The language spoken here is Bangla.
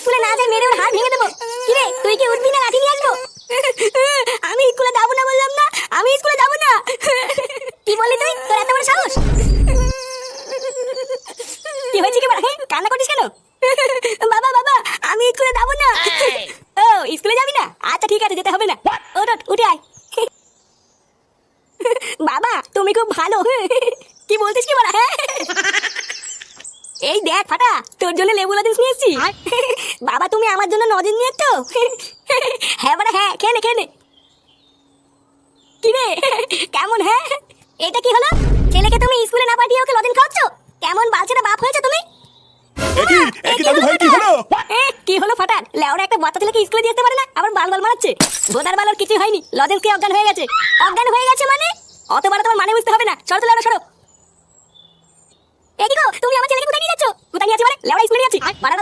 স্কুলে না যাই মেরে ওর হাত ভেঙে দেবো। কি রে তুই কি উঠবি না লাঠি নিয়ে আসবো? আমি স্কুলে যাবো না বললাম না, আমি স্কুলে যাবো না। কি বললি তুই? তোর এত বড় সাহস? কি হয়েছে কি বল? কান্না করছিস কেন? বাবা বাবা আমি স্কুলে যাবো না। ও স্কুলে যাবি না? আচ্ছা ঠিক আছে, যেতে হবে না। ওঠ উঠে আয়। বাবা তুমি খুব ভালো। কি বলছিস কি বলা? হ্যাঁ এই দেখ ফাটা, তোর জন্য লেবু লজেন্স নিয়ে এসেছি। বাবা তুমি আমার জন্য লজেন্স নিয়ে এসছো? হ্যাঁ বাবা হ্যাঁ, খেয়ে নে খেয়ে নে। কি রে কেমন? হ্যাঁ এটা কি হলো? ছেলেকে তুমি স্কুলে না পাঠিয়ে ওকে লজেন্স খাওয়াচ্ছ? কেমন বালছেটা বাপ হয়েছে তুমি? কি হলো ফাটা? লেওরা একটা বাচ্চা ছেলেকে স্কুলে দিয়ে যেতে পারে না, আবার বাল বাল মারাচ্ছে। বোধার বাল ওর কিছু হয়নি, লজেন্স খেয়ে অজ্ঞান হয়ে গেছে। অজ্ঞান হয়ে গেছে মানে? অত বড় তোমার মানে বুঝতে হবে না। সরো তো লেওরা সরো। এ কি গো তুমি আমার ছেলেকে কোথায় নিয়ে যাচ্ছ? কোথায় নিয়ে যাচ্ছ মানে? লেওরা স্কুলে নিয়ে যাচ্ছি।